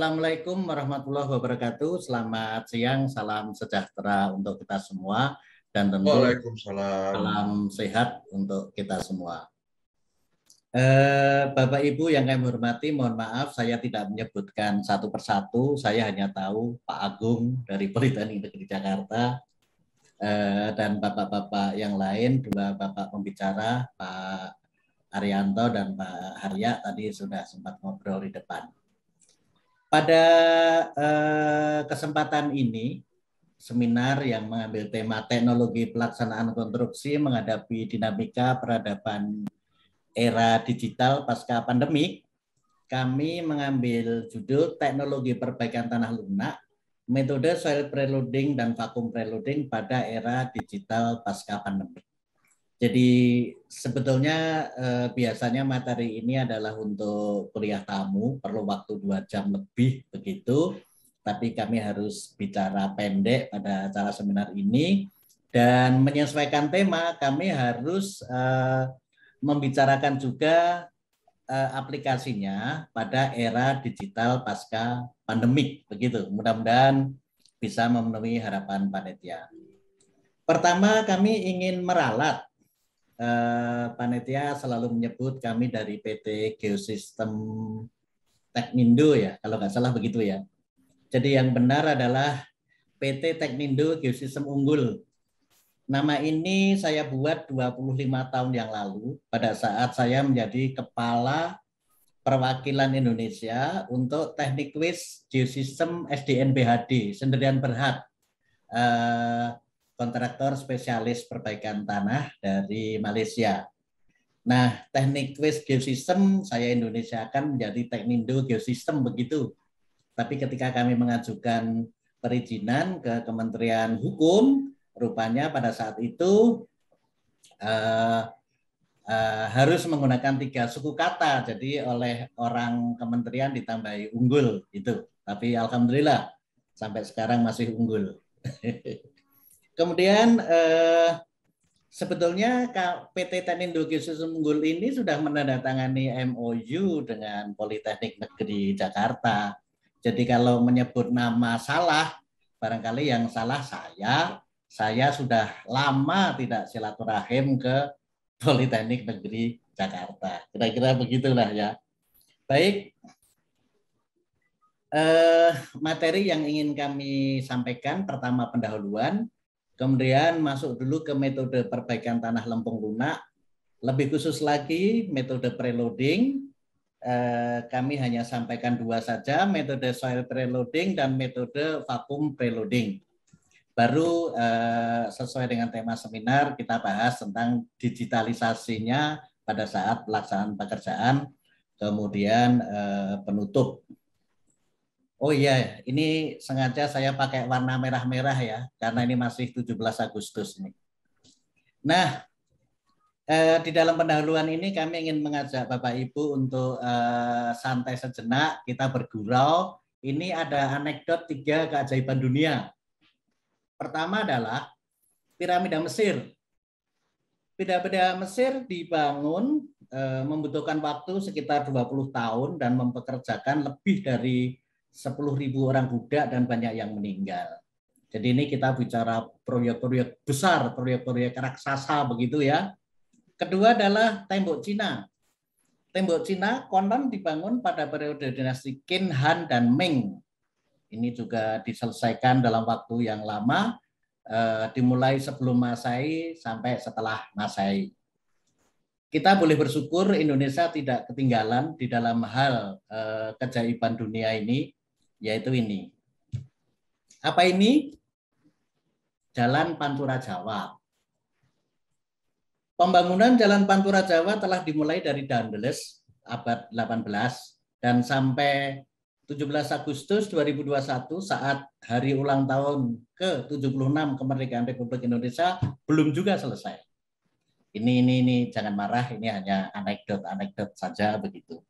Assalamualaikum warahmatullahi wabarakatuh. Selamat siang, salam sejahtera untuk kita semua dan tentu Waalaikumsalam. salam sehat untuk kita semua. Bapak Ibu yang kami hormati, mohon maaf saya tidak menyebutkan satu persatu. Saya hanya tahu Pak Agung dari Politeknik Negeri Jakarta dan bapak-bapak yang lain, dua bapak pembicara, Pak Arianto dan Pak Harya tadi sudah sempat ngobrol di depan. Pada kesempatan ini, seminar yang mengambil tema teknologi pelaksanaan konstruksi menghadapi dinamika peradaban era digital pasca pandemi, kami mengambil judul teknologi perbaikan tanah lunak, metode soil preloading dan vacuum preloading pada era digital pasca pandemi. Jadi sebetulnya biasanya materi ini adalah untuk kuliah tamu, perlu waktu 2 jam lebih begitu. Tapi kami harus bicara pendek pada acara seminar ini dan menyesuaikan tema kami harus membicarakan juga aplikasinya pada era digital pasca pandemik begitu. Mudah-mudahan bisa memenuhi harapan panitia. Pertama kami ingin meralat panitia selalu menyebut kami dari PT Geosistem Teknindo ya, kalau nggak salah begitu ya. Jadi yang benar adalah PT Teknindo Geosistem Unggul. Nama ini saya buat 25 tahun yang lalu pada saat saya menjadi kepala perwakilan Indonesia untuk Teknik Wis Geosistem SDNBHD, Sendirian Berhad. Kontraktor spesialis perbaikan tanah dari Malaysia. Nah, teknik Wis Geosistem saya Indonesia akan menjadi Teknindo Geosistem begitu. Tapi ketika kami mengajukan perizinan ke Kementerian Hukum, rupanya pada saat itu harus menggunakan 3 suku kata. Jadi oleh orang kementerian ditambahi unggul itu. Tapi alhamdulillah sampai sekarang masih unggul. Kemudian sebetulnya PT Teknindo Geosistem Unggul ini sudah menandatangani MOU dengan Politeknik Negeri Jakarta. Jadi kalau menyebut nama salah, barangkali yang salah saya sudah lama tidak silaturahim ke Politeknik Negeri Jakarta. Kira-kira begitulah ya. Baik, materi yang ingin kami sampaikan pertama pendahuluan. Kemudian masuk dulu ke metode perbaikan tanah lempung lunak. Lebih khusus lagi metode preloading. Kami hanya sampaikan 2 saja, metode soil preloading dan metode vacuum preloading. Baru sesuai dengan tema seminar kita bahas tentang digitalisasinya pada saat pelaksanaan pekerjaan, kemudian penutup. Oh iya, ini sengaja saya pakai warna merah-merah ya, karena ini masih 17 Agustus ini. Nah, di dalam pendahuluan ini kami ingin mengajak Bapak Ibu untuk santai sejenak, kita bergurau. Ini ada anekdot 3 keajaiban dunia. Pertama adalah piramida Mesir. Piramida Mesir dibangun membutuhkan waktu sekitar 20 tahun dan mempekerjakan lebih dari 10.000 orang budak dan banyak yang meninggal. Jadi ini kita bicara proyek-proyek besar, proyek-proyek raksasa begitu ya. Kedua adalah tembok Cina. Tembok Cina konon dibangun pada periode dinasti Qin, Han, dan Ming. Ini juga diselesaikan dalam waktu yang lama, dimulai sebelum Masehi sampai setelah Masehi. Kita boleh bersyukur Indonesia tidak ketinggalan di dalam hal keajaiban dunia ini, yaitu ini. Apa ini? Jalan Pantura Jawa. Pembangunan Jalan Pantura Jawa telah dimulai dari Daandeles abad 18 dan sampai 17 Agustus 2021 saat hari ulang tahun ke-76 kemerdekaan Republik Indonesia belum juga selesai. Ini jangan marah, ini hanya anekdot saja begitu.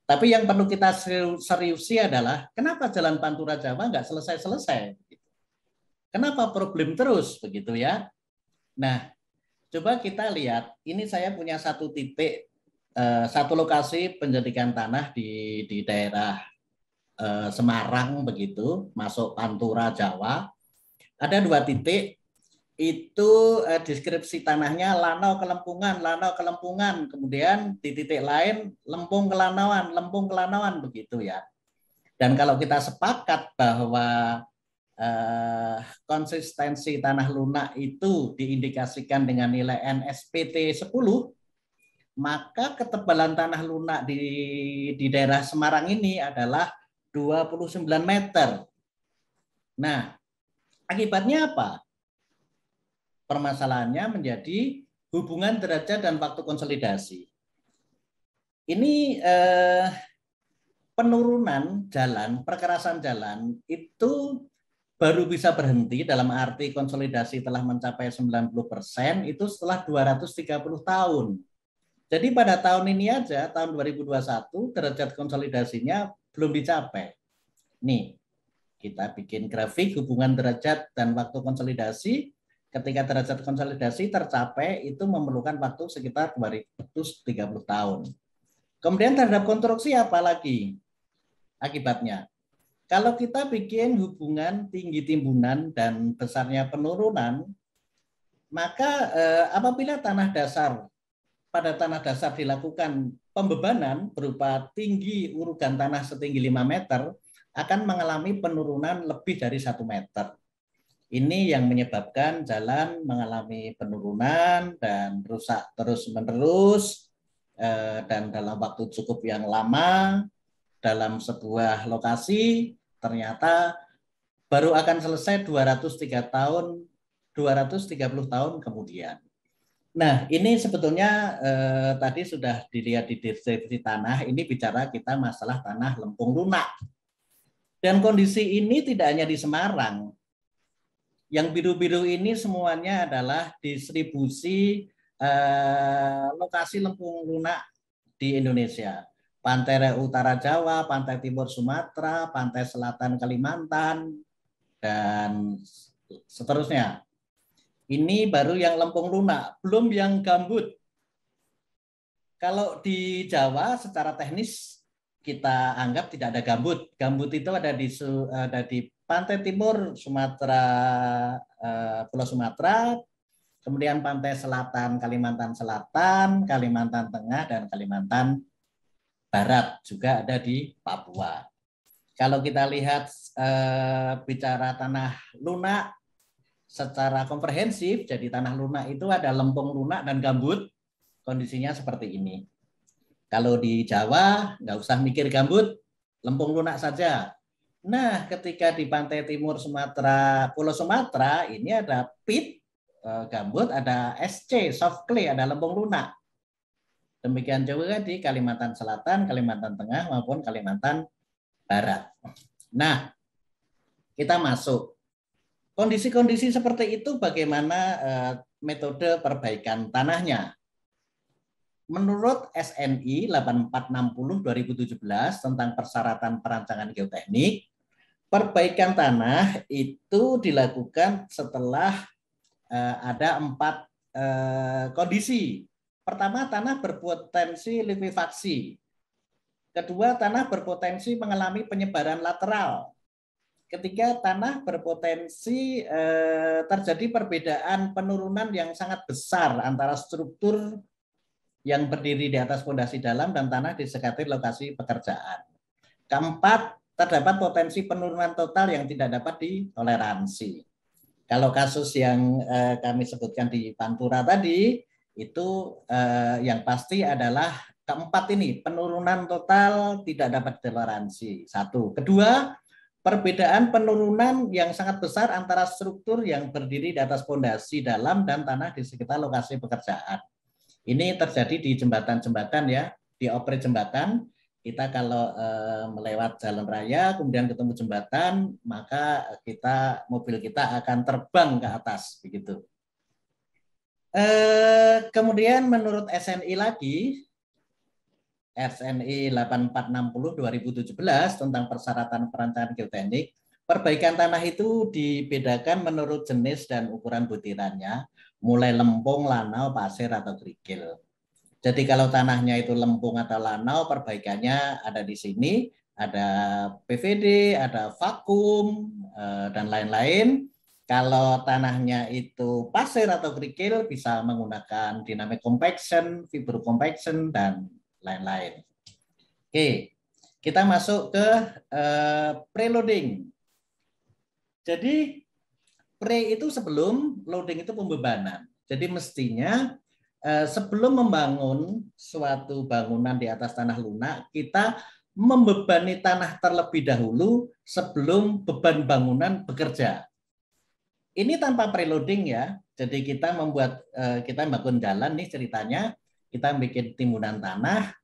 Tapi yang perlu kita seriusi adalah kenapa Jalan Pantura Jawa nggak selesai-selesai? Kenapa problem terus begitu ya? Nah, coba kita lihat, ini saya punya satu titik, satu lokasi penjadikan tanah di daerah Semarang begitu, masuk Pantura Jawa. Ada 2 titik itu deskripsi tanahnya Lanau Kelempungan, kemudian di titik lain Lempung Kelanauan begitu ya. Dan kalau kita sepakat bahwa konsistensi tanah lunak itu diindikasikan dengan nilai NSPT 10, maka ketebalan tanah lunak di daerah Semarang ini adalah 29 meter. Nah, akibatnya apa? Permasalahannya menjadi hubungan derajat dan waktu konsolidasi. Ini penurunan jalan, perkerasan jalan itu baru bisa berhenti dalam arti konsolidasi telah mencapai 90% itu setelah 230 tahun. Jadi pada tahun ini aja, tahun 2021, derajat konsolidasinya belum dicapai. Nih, kita bikin grafik hubungan derajat dan waktu konsolidasi. Ketika derajat konsolidasi tercapai, itu memerlukan waktu sekitar 230 tahun. Kemudian terhadap konstruksi apa lagi akibatnya? Kalau kita bikin hubungan tinggi timbunan dan besarnya penurunan, maka apabila pada tanah dasar dilakukan pembebanan berupa tinggi urugan tanah setinggi 5 meter, akan mengalami penurunan lebih dari 1 meter. Ini yang menyebabkan jalan mengalami penurunan dan rusak terus-menerus dan dalam waktu cukup yang lama dalam sebuah lokasi ternyata baru akan selesai 230 tahun kemudian. Nah, ini sebetulnya tadi sudah dilihat di deskripsi tanah, ini bicara kita masalah tanah lempung lunak. Dan kondisi ini tidak hanya di Semarang. Yang biru-biru ini semuanya adalah distribusi lokasi lempung lunak di Indonesia. Pantai Utara Jawa, Pantai Timur Sumatera, Pantai Selatan Kalimantan, dan seterusnya. Ini baru yang lempung lunak, belum yang gambut. Kalau di Jawa secara teknis kita anggap tidak ada gambut. Gambut itu ada di Pantai Timur Sumatera, Pulau Sumatera, kemudian Pantai Selatan Kalimantan Selatan, Kalimantan Tengah, dan Kalimantan Barat juga ada di Papua. Kalau kita lihat bicara tanah lunak secara komprehensif, jadi tanah lunak itu ada lempung lunak dan gambut, kondisinya seperti ini. Kalau di Jawa nggak usah mikir gambut, lempung lunak saja. Nah, ketika di pantai timur Sumatera, Pulau Sumatera, ini ada pit gambut, ada SC soft clay, ada lempung lunak. Demikian juga di Kalimantan Selatan, Kalimantan Tengah maupun Kalimantan Barat. Nah, kita masuk. Kondisi-kondisi seperti itu bagaimana metode perbaikan tanahnya? Menurut SNI 8460/2017 tentang persyaratan perancangan geoteknik, perbaikan tanah itu dilakukan setelah ada 4 kondisi. Pertama, tanah berpotensi likuifaksi. Kedua, tanah berpotensi mengalami penyebaran lateral. Ketiga, tanah berpotensi terjadi perbedaan penurunan yang sangat besar antara struktur yang berdiri di atas fondasi dalam dan tanah di sekitar lokasi pekerjaan. Keempat, terdapat potensi penurunan total yang tidak dapat ditoleransi. Kalau kasus yang kami sebutkan di Pantura tadi, itu yang pasti adalah keempat ini, penurunan total tidak dapat ditoleransi. Satu. Kedua, perbedaan penurunan yang sangat besar antara struktur yang berdiri di atas fondasi dalam dan tanah di sekitar lokasi pekerjaan. Ini terjadi di jembatan-jembatan ya, di operasi jembatan. Kita kalau melewat jalan raya, kemudian ketemu jembatan, maka mobil kita akan terbang ke atas, begitu. Kemudian menurut SNI lagi, SNI 8460/2017 tentang persyaratan perancangan geoteknik, perbaikan tanah itu dibedakan menurut jenis dan ukuran butirannya, mulai lempung, lanau, pasir, atau kerikil. Jadi kalau tanahnya itu lempung atau lanau, perbaikannya ada di sini. ada PVD, ada vakum, dan lain-lain. Kalau tanahnya itu pasir atau kerikil bisa menggunakan dynamic compaction, fibro compaction, dan lain-lain. Oke, kita masuk ke preloading. Jadi pre itu sebelum, loading itu pembebanan. Jadi mestinya sebelum membangun suatu bangunan di atas tanah lunak, kita membebani tanah terlebih dahulu sebelum beban bangunan bekerja. Ini tanpa preloading ya. Jadi kita bangun jalan nih ceritanya, kita bikin timbunan tanah.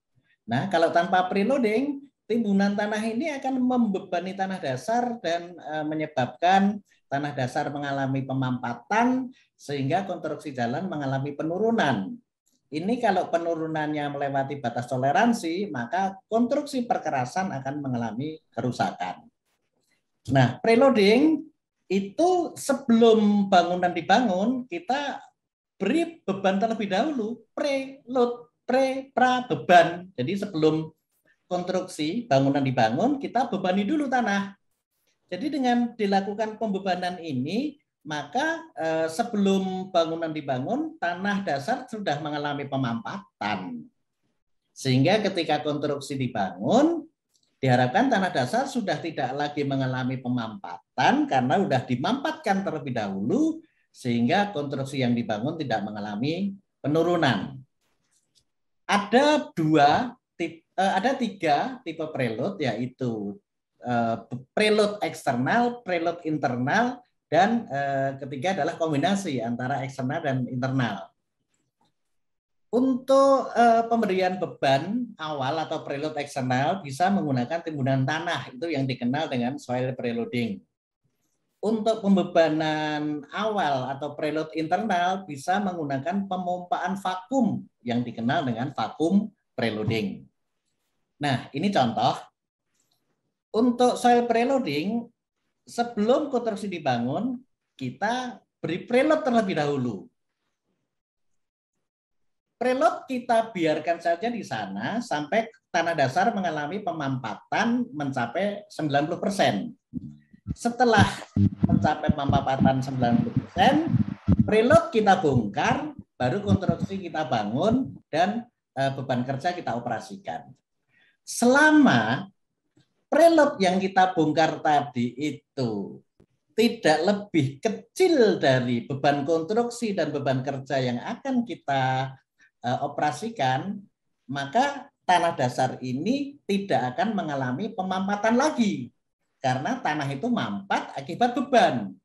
Nah, kalau tanpa preloading, timbunan tanah ini akan membebani tanah dasar dan menyebabkan tanah dasar mengalami pemampatan sehingga konstruksi jalan mengalami penurunan. Ini kalau penurunannya melewati batas toleransi, maka konstruksi perkerasan akan mengalami kerusakan. Nah, preloading itu sebelum bangunan dibangun, kita beri beban terlebih dahulu, preload, pra beban. Jadi sebelum konstruksi bangunan dibangun, kita bebani dulu tanah. Jadi dengan dilakukan pembebanan ini, maka sebelum bangunan dibangun, tanah dasar sudah mengalami pemampatan. Sehingga ketika konstruksi dibangun, diharapkan tanah dasar sudah tidak lagi mengalami pemampatan karena sudah dimampatkan terlebih dahulu sehingga konstruksi yang dibangun tidak mengalami penurunan. Ada tiga tipe preload, yaitu preload eksternal, preload internal, dan ketiga adalah kombinasi antara eksternal dan internal. Untuk pemberian beban awal atau preload eksternal bisa menggunakan timbunan tanah, itu yang dikenal dengan soil preloading. Untuk pembebanan awal atau preload internal bisa menggunakan pemompaan vakum yang dikenal dengan vakum preloading. Nah, ini contoh. Untuk soil preloading, sebelum konstruksi dibangun, kita beri preload terlebih dahulu. Preload kita biarkan saja di sana sampai tanah dasar mengalami pemampatan mencapai 90%. Setelah mencapai pemampatan 90%, preload kita bongkar, baru konstruksi kita bangun, dan beban kerja kita operasikan. Selama preload yang kita bongkar tadi itu tidak lebih kecil dari beban konstruksi dan beban kerja yang akan kita operasikan, maka tanah dasar ini tidak akan mengalami pemampatan lagi karena tanah itu mampat akibat beban.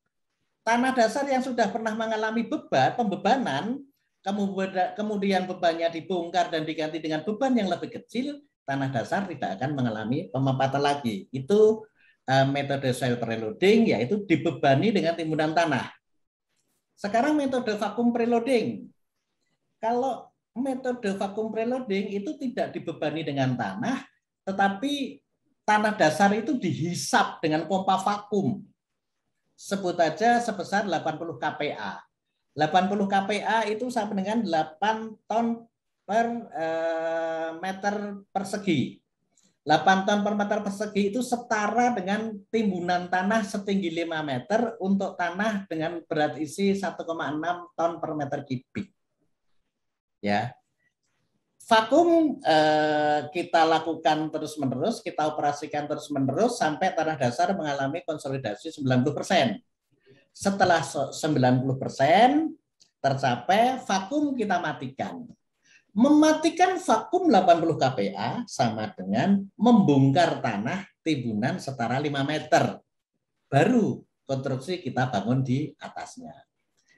Tanah dasar yang sudah pernah mengalami pembebanan, kemudian bebannya dibongkar dan diganti dengan beban yang lebih kecil, tanah dasar tidak akan mengalami pemampatan lagi. Itu metode soil preloading, yaitu dibebani dengan timbunan tanah. Sekarang metode vakum preloading. Kalau metode vakum preloading itu tidak dibebani dengan tanah, tetapi tanah dasar itu dihisap dengan pompa vakum. Sebut aja sebesar 80 kPa. 80 kPa itu sama dengan 8 ton per meter persegi. 8 ton per meter persegi itu setara dengan timbunan tanah setinggi 5 meter untuk tanah dengan berat isi 1,6 ton per meter kubik. Ya, vakum kita lakukan terus-menerus, kita operasikan terus-menerus sampai tanah dasar mengalami konsolidasi 90%. Setelah 90% tercapai, vakum kita matikan. Mematikan vakum 80 kPa sama dengan membongkar tanah timbunan setara 5 meter. Baru konstruksi kita bangun di atasnya.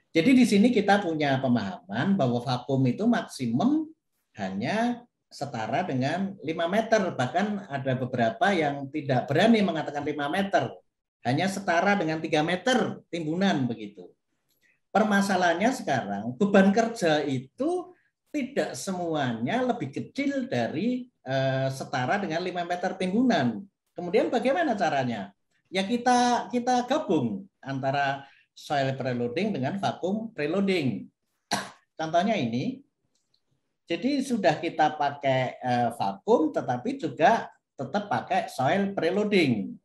Jadi di sini kita punya pemahaman bahwa vakum itu maksimum hanya setara dengan 5 meter. Bahkan ada beberapa yang tidak berani mengatakan 5 meter. Hanya setara dengan 3 meter timbunan begitu. Permasalahannya sekarang beban kerja itu tidak semuanya lebih kecil dari setara dengan 5 meter timbunan. Kemudian bagaimana caranya? Ya kita gabung antara soil preloading dengan vakum preloading. Contohnya ini. Jadi sudah kita pakai vakum, tetapi juga tetap pakai soil preloading.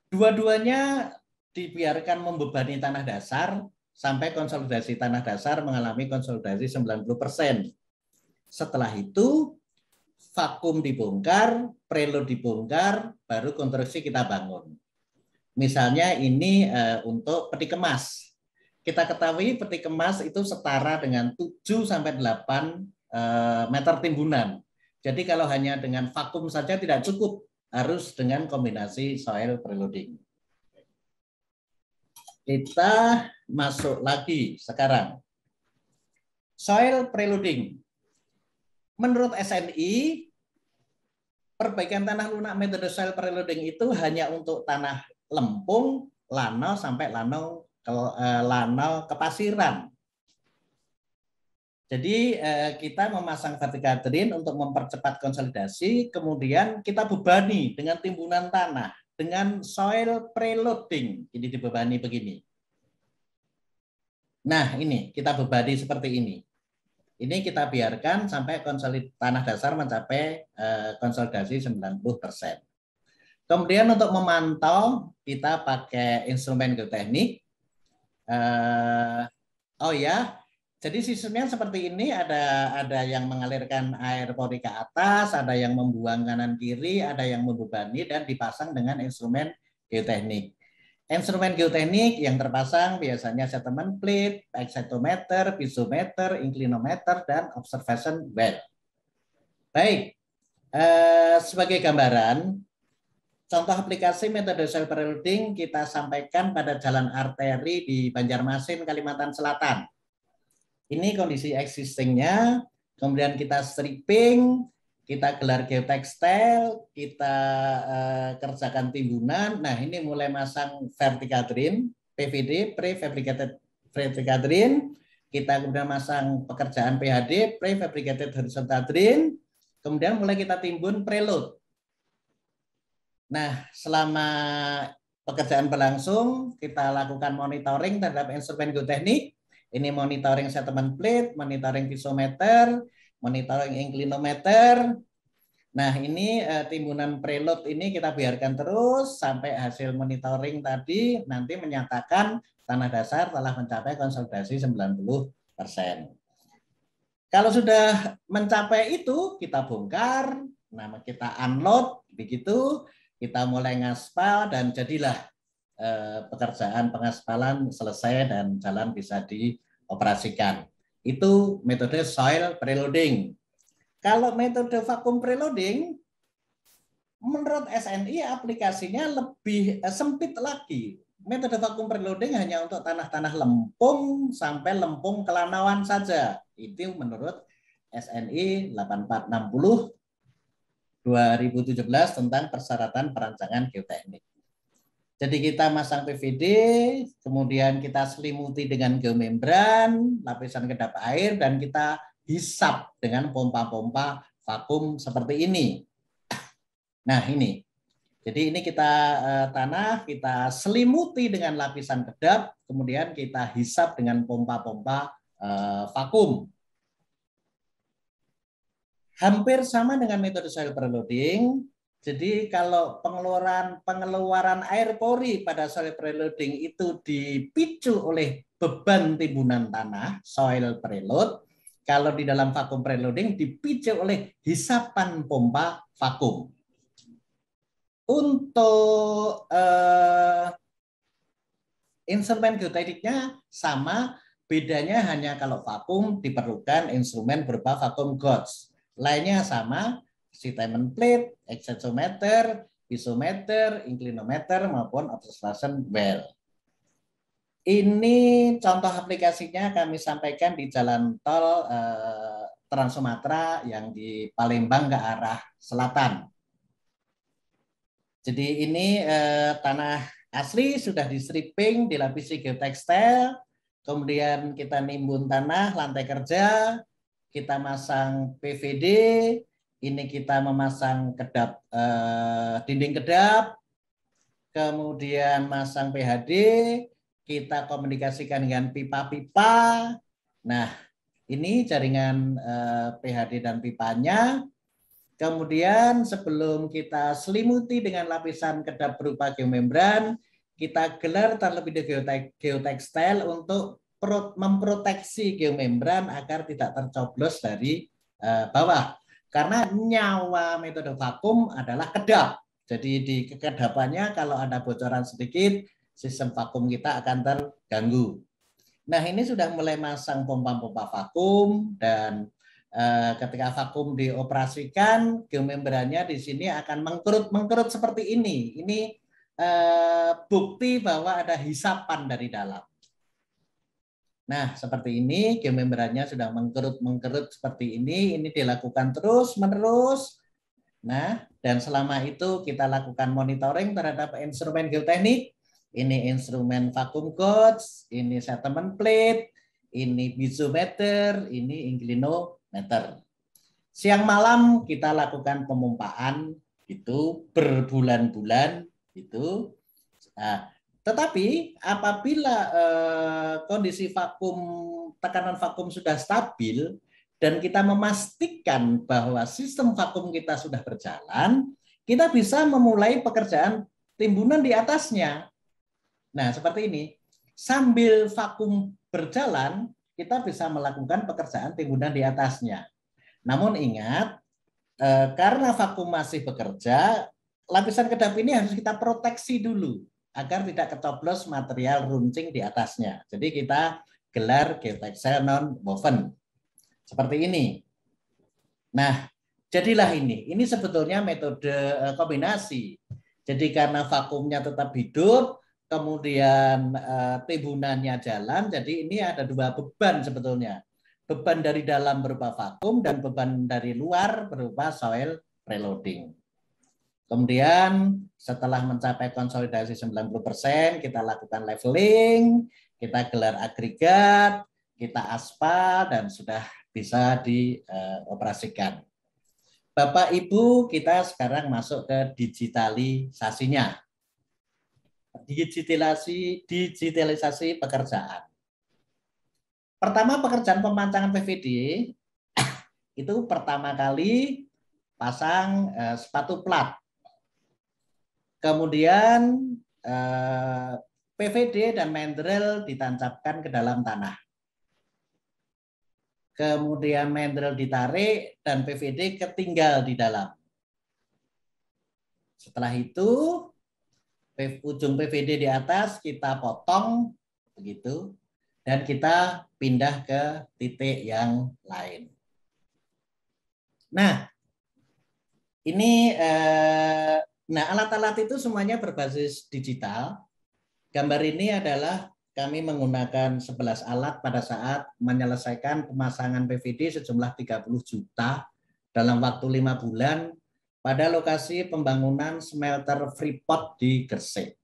Dua-duanya dibiarkan membebani tanah dasar sampai konsolidasi tanah dasar mengalami konsolidasi 90%. Setelah itu vakum dibongkar, preload dibongkar, baru konstruksi kita bangun. Misalnya ini untuk peti kemas. Kita ketahui peti kemas itu setara dengan 7 sampai 8 meter timbunan. Jadi kalau hanya dengan vakum saja tidak cukup, harus dengan kombinasi soil preloading. Kita masuk lagi sekarang. Soil preloading. Menurut SNI, perbaikan tanah lunak metode soil preloading itu hanya untuk tanah lempung, lanau sampai lanau kepasiran. Jadi kita memasang vertical drain untuk mempercepat konsolidasi, kemudian kita bebani dengan timbunan tanah dengan soil preloading. Ini dibebani begini. Nah, ini kita bebani seperti ini. Ini kita biarkan sampai tanah dasar mencapai konsolidasi 90%. Kemudian untuk memantau kita pakai instrumen geoteknik. Oh ya, jadi sistemnya seperti ini, ada yang mengalirkan air pori ke atas, ada yang membuang kanan kiri, ada yang membebani dan dipasang dengan instrumen geoteknik. Instrumen geoteknik yang terpasang biasanya settlement plate, excitometer, piezometer, inclinometer, dan observation well. Baik, sebagai gambaran, contoh aplikasi metode soil preloading kita sampaikan pada jalan arteri di Banjarmasin, Kalimantan Selatan. Ini kondisi existingnya, kemudian kita stripping, kita gelar geotekstil, kita kerjakan timbunan. Nah, ini mulai masang vertical drain, PVD, prefabricated vertical drain. Kita kemudian masang pekerjaan PHD, prefabricated horizontal drain. Kemudian mulai kita timbun preload. Nah, selama pekerjaan berlangsung, kita lakukan monitoring terhadap instrumen geoteknik. Ini monitoring settlement plate, monitoring piezometer, monitoring inclinometer. Nah, ini timbunan preload ini kita biarkan terus sampai hasil monitoring tadi nanti menyatakan tanah dasar telah mencapai konsolidasi 90%. Kalau sudah mencapai itu, kita bongkar, nama kita unload, begitu kita mulai ngaspal dan jadilah pekerjaan pengaspalan selesai dan jalan bisa dioperasikan. Itu metode soil preloading. Kalau metode vakum preloading, menurut SNI aplikasinya lebih sempit lagi. Metode vakum preloading hanya untuk tanah-tanah lempung sampai lempung kelanauan saja. Itu menurut SNI 8460 2017 tentang persyaratan perancangan geoteknik. Jadi kita masang PVD, kemudian kita selimuti dengan geomembran, lapisan kedap air, dan kita hisap dengan pompa-pompa vakum seperti ini. Nah ini, jadi ini kita tanah, kita selimuti dengan lapisan kedap, kemudian kita hisap dengan pompa-pompa vakum. Hampir sama dengan metode soil preloading. Jadi kalau pengeluaran air pori pada soil preloading itu dipicu oleh beban timbunan tanah, soil preload. Kalau di dalam vakum preloading dipicu oleh hisapan pompa vakum. Untuk instrumen geotekniknya sama, bedanya hanya kalau vakum diperlukan instrumen berupa vakum gauge. Lainnya sama, settlement plate, excitometer, piezometer, inclinometer maupun observation well. Ini contoh aplikasinya kami sampaikan di jalan tol Trans Sumatera yang di Palembang ke arah selatan. Jadi ini tanah asli sudah di stripping, dilapisi geotekstil, kemudian kita nimbun tanah, lantai kerja, kita masang PVD, ini kita memasang kedap dinding kedap, kemudian masang PHD, kita komunikasikan dengan pipa-pipa. Nah, ini jaringan PHD dan pipanya. Kemudian sebelum kita selimuti dengan lapisan kedap berupa geomembran, kita gelar terlebih dahulu geotekstil untuk memproteksi geomembran agar tidak tercoblos dari bawah. Karena nyawa metode vakum adalah kedap. Jadi di kekedapannya kalau ada bocoran sedikit, sistem vakum kita akan terganggu. Nah, ini sudah mulai masang pompa-pompa vakum dan ketika vakum dioperasikan, geomembrannya di sini akan mengkerut seperti ini. Ini bukti bahwa ada hisapan dari dalam. Nah, seperti ini, geomembrannya sudah mengkerut seperti ini. Ini dilakukan terus-menerus. Nah, dan selama itu kita lakukan monitoring terhadap instrumen geoteknik. Ini instrumen vacuum gauge, ini settlement plate, ini piezometer, ini inclinometer. Siang malam kita lakukan pemompaan itu berbulan-bulan itu. Nah, tetapi apabila kondisi vakum, tekanan vakum sudah stabil dan kita memastikan bahwa sistem vakum kita sudah berjalan, kita bisa memulai pekerjaan timbunan di atasnya. Nah, seperti ini. Sambil vakum berjalan, kita bisa melakukan pekerjaan timbunan di atasnya. Namun ingat, karena vakum masih bekerja, lapisan kedap ini harus kita proteksi dulu agar tidak kecoblos material runcing di atasnya. Jadi kita gelar geotekstil non-woven. Seperti ini. Nah, jadilah ini. Ini sebetulnya metode kombinasi. Jadi karena vakumnya tetap hidup, kemudian timbunannya jalan, jadi ini ada dua beban sebetulnya. Beban dari dalam berupa vakum dan beban dari luar berupa soil preloading. Kemudian setelah mencapai konsolidasi 90%, kita lakukan leveling, kita gelar agregat, kita aspal, dan sudah bisa dioperasikan. Bapak Ibu, kita sekarang masuk ke digitalisasinya. Digitalisasi pekerjaan. Pertama, pekerjaan pemancangan PVD itu pertama kali pasang sepatu plat. Kemudian PVD dan mandrel ditancapkan ke dalam tanah. Kemudian mandrel ditarik dan PVD ketinggal di dalam. Setelah itu ujung PVD di atas kita potong begitu dan kita pindah ke titik yang lain. Nah, ini alat-alat itu semuanya berbasis digital. Gambar ini adalah kami menggunakan 11 alat pada saat menyelesaikan pemasangan PVD sejumlah 30 juta dalam waktu 5 bulan pada lokasi pembangunan smelter Freeport di Gresik.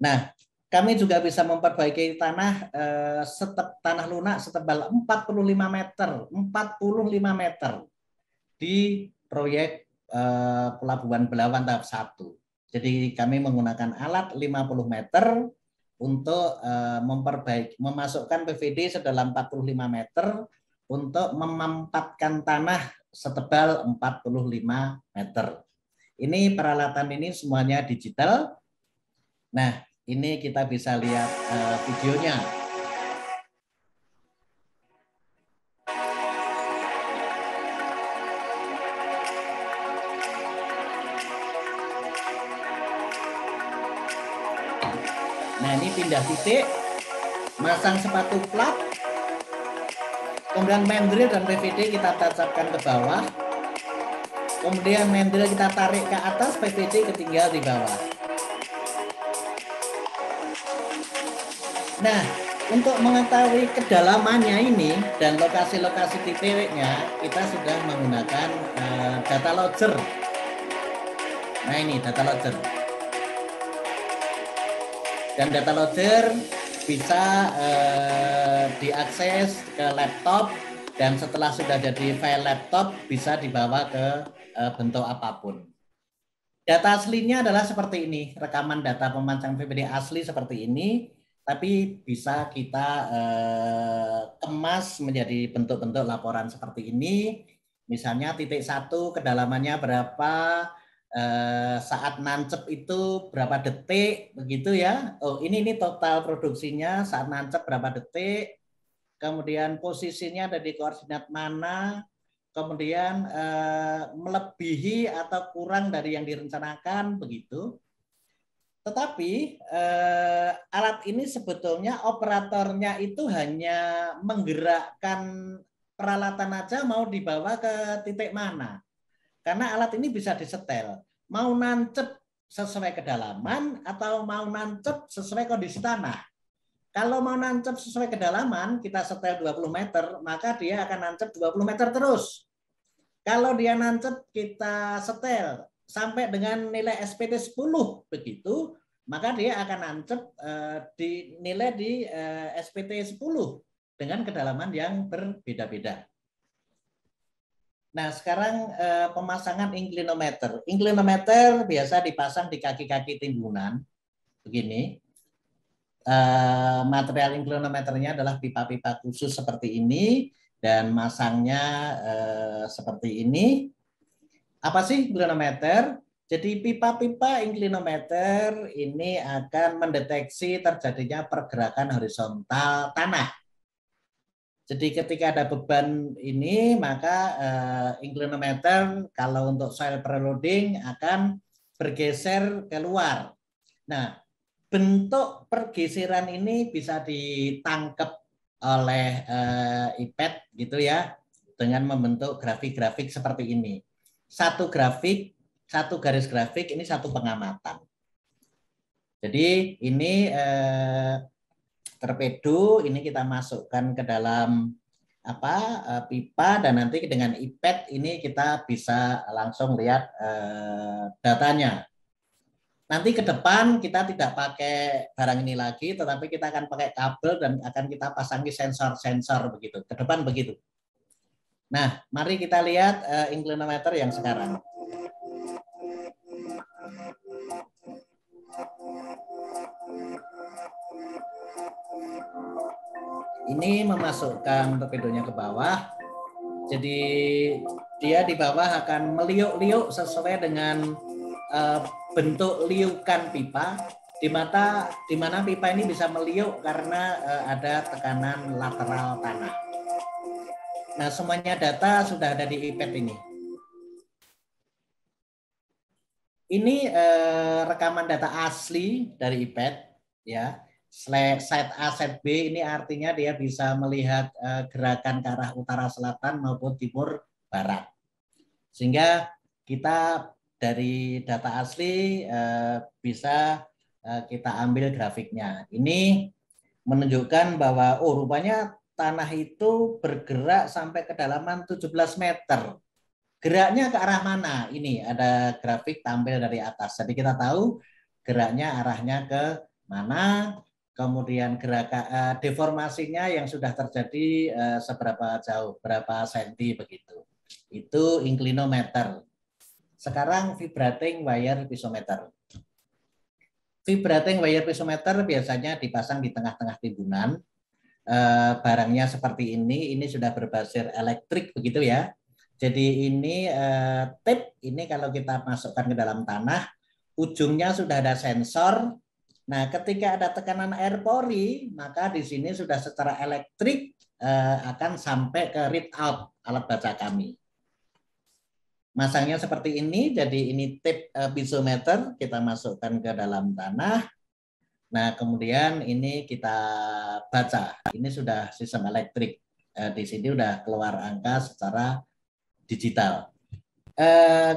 Nah, kami juga bisa memperbaiki tanah lunak setebal 45 meter di proyek Pelabuhan Belawan tahap 1. Jadi kami menggunakan alat 50 meter untuk memasukkan PVD sedalam 45 meter untuk memampatkan tanah setebal 45 meter. Ini peralatan ini semuanya digital. Nah, ini kita bisa lihat videonya. Nah, ini pindah titik, masang sepatu plat, kemudian mandrel dan PVD kita tancapkan ke bawah, kemudian mandrel kita tarik ke atas, PVD ketinggal di bawah. Nah, untuk mengetahui kedalamannya ini dan lokasi-lokasi titiknya, kita sudah menggunakan data logger. Nah, ini data logger. Dan data logger bisa diakses ke laptop dan setelah sudah jadi file laptop bisa dibawa ke bentuk apapun. Data aslinya adalah seperti ini, rekaman data pemancangan PVD asli seperti ini, tapi bisa kita kemas menjadi bentuk-bentuk laporan seperti ini. Misalnya titik 1 kedalamannya berapa, saat nancep itu berapa detik, begitu ya. Oh, ini total produksinya saat nancep berapa detik, kemudian posisinya ada di koordinat mana, kemudian melebihi atau kurang dari yang direncanakan, begitu. Tetapi alat ini sebetulnya operatornya itu hanya menggerakkan peralatan aja mau dibawa ke titik mana. Karena alat ini bisa disetel. Mau nancep sesuai kedalaman atau mau nancep sesuai kondisi tanah. Kalau mau nancep sesuai kedalaman, kita setel 20 meter, maka dia akan nancep 20 meter terus. Kalau dia nancep kita setel sampai dengan nilai SPT 10 begitu, maka dia akan nancep di nilai di SPT 10 dengan kedalaman yang berbeda-beda. Nah, sekarang pemasangan inclinometer. Inclinometer biasa dipasang di kaki-kaki timbunan. Begini. Material inclinometernya adalah pipa-pipa khusus seperti ini dan masangnya seperti ini. Apa sih inclinometer? Jadi pipa-pipa inclinometer ini akan mendeteksi terjadinya pergerakan horizontal tanah. Jadi ketika ada beban ini, maka inclinometer kalau untuk soil preloading akan bergeser keluar. Nah, bentuk pergeseran ini bisa ditangkap oleh iPad gitu ya, dengan membentuk grafik-grafik seperti ini. Satu grafik, satu garis grafik, ini satu pengamatan. Jadi ini torpedo ini kita masukkan ke dalam pipa dan nanti dengan iPad ini kita bisa langsung lihat datanya. Nanti ke depan kita tidak pakai barang ini lagi, tetapi kita akan pakai kabel dan akan kita pasangi sensor-sensor begitu. Ke depan begitu. Nah, mari kita lihat inclinometer yang sekarang. Ini memasukkan torpedonya ke bawah. Jadi dia di bawah akan meliuk-liuk sesuai dengan bentuk liukan pipa, di mana pipa ini bisa meliuk karena ada tekanan lateral tanah. Nah, semuanya data sudah ada di iPad ini. Ini rekaman data asli dari iPad, ya. Side A, side B ini artinya dia bisa melihat gerakan ke arah utara selatan maupun timur barat. Sehingga kita dari data asli bisa kita ambil grafiknya. Ini menunjukkan bahwa rupanya tanah itu bergerak sampai kedalaman 17 meter. Geraknya ke arah mana? Ini ada grafik tampil dari atas. Jadi kita tahu geraknya arahnya ke mana, kemudian gerakan deformasinya yang sudah terjadi seberapa jauh, berapa senti begitu. Itu inclinometer. Sekarang vibrating wire pisometer. Vibrating wire pisometer biasanya dipasang di tengah-tengah timbunan. Barangnya seperti ini sudah berbasis elektrik begitu ya. Jadi ini tip ini kalau kita masukkan ke dalam tanah, ujungnya sudah ada sensor. Nah, ketika ada tekanan air pori, maka di sini sudah secara elektrik akan sampai ke readout alat baca kami. Masangnya seperti ini, jadi ini tip pisometer kita masukkan ke dalam tanah. Nah, kemudian ini kita baca. Ini sudah sistem elektrik. Di sini sudah keluar angka secara digital.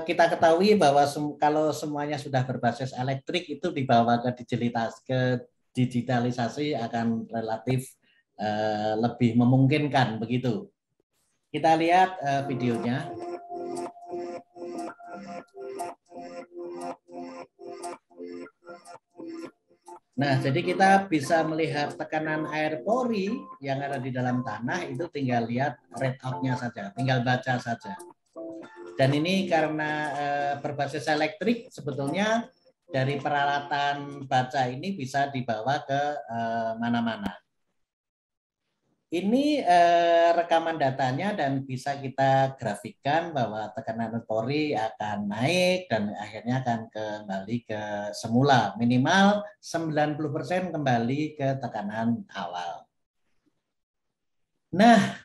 Kita ketahui bahwa kalau semuanya sudah berbasis elektrik itu dibawa ke digitalisasi akan relatif lebih memungkinkan begitu. Kita lihat videonya. Nah, jadi kita bisa melihat tekanan air pori yang ada di dalam tanah itu tinggal lihat readout-nya saja, tinggal baca saja. Dan ini karena berbasis elektrik, sebetulnya dari peralatan baca ini bisa dibawa ke mana-mana. Ini rekaman datanya dan bisa kita grafikkan bahwa tekanan pori akan naik dan akhirnya akan kembali ke semula. Minimal 90% kembali ke tekanan awal. Nah,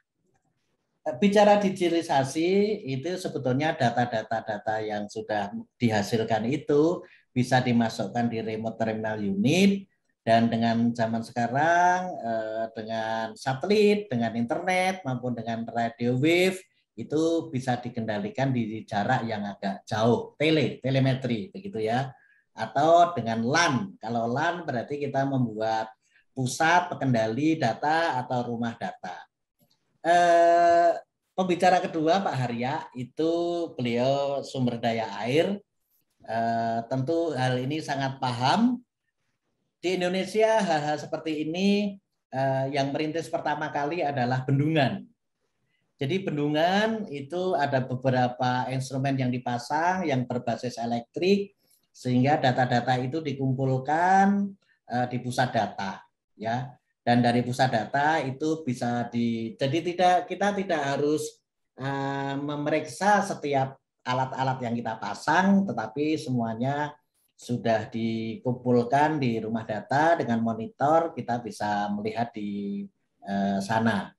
bicara digitalisasi itu sebetulnya data-data yang sudah dihasilkan itu bisa dimasukkan di remote terminal unit. Dan dengan zaman sekarang, dengan satelit, dengan internet, maupun dengan radio wave, itu bisa dikendalikan di jarak yang agak jauh, telemetri, begitu ya. Atau dengan LAN, kalau LAN berarti kita membuat pusat pengendali data atau rumah data. Pembicara kedua Pak Harya, itu beliau sumber daya air. Tentu hal ini sangat paham. Di Indonesia hal-hal seperti ini yang merintis pertama kali adalah bendungan. Jadi bendungan itu ada beberapa instrumen yang dipasang yang berbasis elektrik sehingga data-data itu dikumpulkan di pusat data, ya. Dan dari pusat data itu bisa jadi kita tidak harus memeriksa setiap alat-alat yang kita pasang, tetapi semuanya sudah dikumpulkan di rumah data dengan monitor, kita bisa melihat di sana.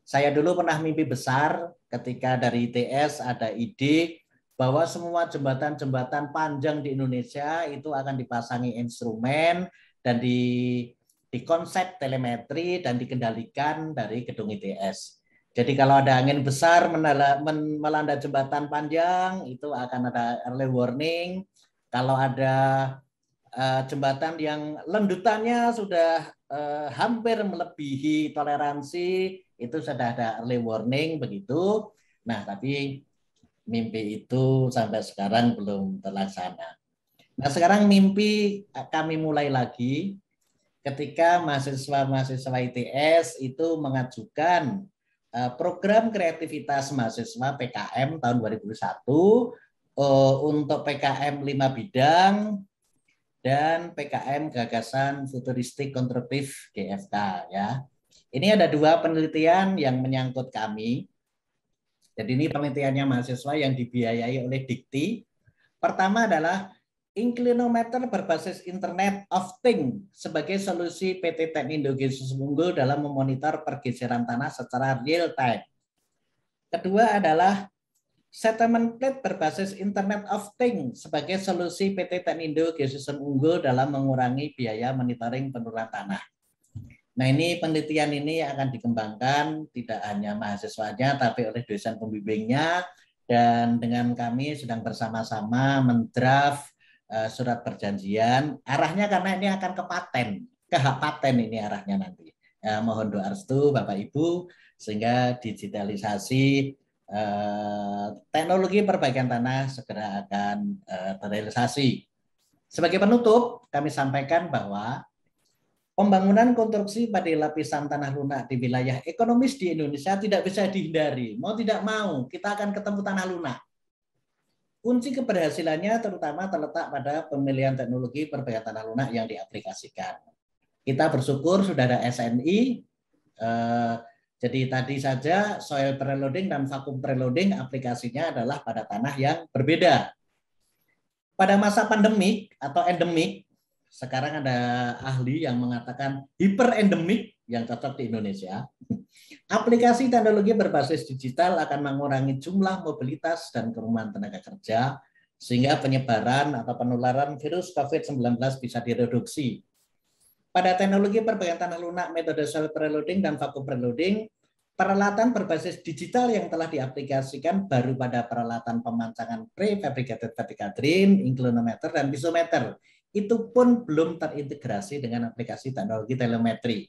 Saya dulu pernah mimpi besar ketika dari ITS ada ide bahwa semua jembatan-jembatan panjang di Indonesia itu akan dipasangi instrumen dan di konsep telemetri dan dikendalikan dari gedung ITS. Jadi kalau ada angin besar melanda jembatan panjang itu akan ada early warning. Kalau ada jembatan yang lendutannya sudah hampir melebihi toleransi, itu sudah ada early warning begitu. Nah, tapi mimpi itu sampai sekarang belum terlaksana. Nah, sekarang mimpi kami mulai lagi ketika mahasiswa-mahasiswa ITS itu mengajukan program kreativitas mahasiswa PKM tahun 2021 untuk PKM 5 bidang dan PKM Gagasan Futuristik Konstruktif GFK, ya. Ini ada 2 penelitian yang menyangkut kami. Jadi ini penelitiannya mahasiswa yang dibiayai oleh Dikti. Pertama adalah inclinometer berbasis Internet of Things sebagai solusi PT Teknindo Geosystems Unggul dalam memonitor pergeseran tanah secara real time. Kedua adalah settlement plate berbasis Internet of Things sebagai solusi PT Teknindo Geosystems Unggul dalam mengurangi biaya monitoring penurunan tanah. Nah, ini penelitian ini akan dikembangkan tidak hanya mahasiswanya tapi oleh dosen pembimbingnya, dan dengan kami sedang bersama-sama mendraft surat perjanjian. Arahnya karena ini akan ke hak paten ini arahnya nanti. Mohon doa restu Bapak Ibu sehingga digitalisasi teknologi perbaikan tanah segera akan terrealisasi. Sebagai penutup, kami sampaikan bahwa pembangunan konstruksi pada lapisan tanah lunak di wilayah ekonomis di Indonesia tidak bisa dihindari. Mau tidak mau, kita akan ketemu tanah lunak. Kunci keberhasilannya terutama terletak pada pemilihan teknologi perbaikan tanah lunak yang diaplikasikan. Kita bersyukur sudah ada SNI. Jadi tadi saja soil preloading dan vacuum preloading aplikasinya adalah pada tanah yang berbeda. Pada masa pandemik atau endemik, sekarang ada ahli yang mengatakan hiperendemik yang cocok di Indonesia. Aplikasi teknologi berbasis digital akan mengurangi jumlah mobilitas dan kerumunan tenaga kerja sehingga penyebaran atau penularan virus COVID-19 bisa direduksi. Pada teknologi perbaikan tanah lunak, metode soil preloading dan vacuum preloading, peralatan berbasis digital yang telah diaplikasikan baru pada peralatan pemancangan prefabricated vertical drain, inclinometer, dan pisometer. Itu pun belum terintegrasi dengan aplikasi teknologi telemetri.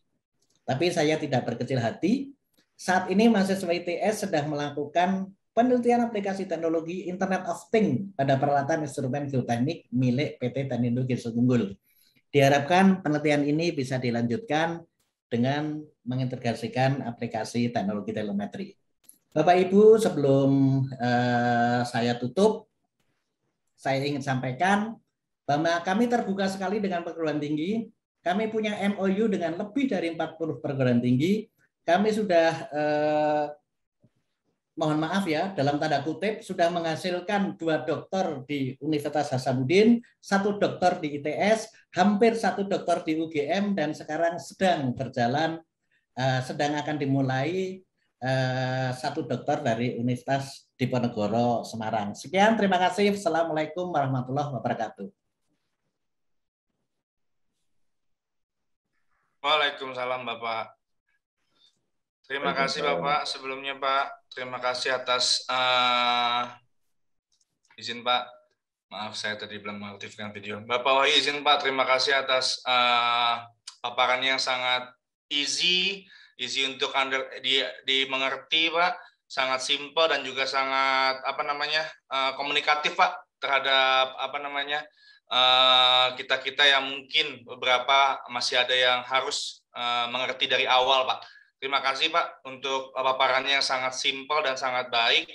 Tapi saya tidak berkecil hati. Saat ini mahasiswa ITS sedang melakukan penelitian aplikasi teknologi Internet of Things pada peralatan instrumen geoteknik milik PT Teknindo Geosystems Unggul. Diharapkan penelitian ini bisa dilanjutkan dengan mengintegrasikan aplikasi teknologi telemetri. Bapak Ibu, sebelum saya tutup, saya ingin sampaikan bahwa kami terbuka sekali dengan perguruan tinggi. Kami punya MOU dengan lebih dari 40 perguruan tinggi. kami sudah mohon maaf ya, dalam tanda kutip sudah menghasilkan 2 dokter di Universitas Hasanuddin, 1 dokter di ITS, hampir 1 dokter di UGM, dan sekarang sedang berjalan, sedang akan dimulai 1 dokter dari Universitas Diponegoro Semarang. Sekian, terima kasih. Assalamualaikum warahmatullahi wabarakatuh. Waalaikumsalam Bapak. Terima kasih Bapak. Sebelumnya Pak, terima kasih atas izin Pak. Maaf saya tadi belum mengaktifkan video. Bapak Wahyu izin Pak, terima kasih atas paparannya yang sangat easy untuk dimengerti Pak, sangat simpel dan juga sangat komunikatif Pak terhadap kita-kita yang mungkin beberapa masih ada yang harus mengerti dari awal Pak. Terima kasih Pak untuk paparannya yang sangat simpel dan sangat baik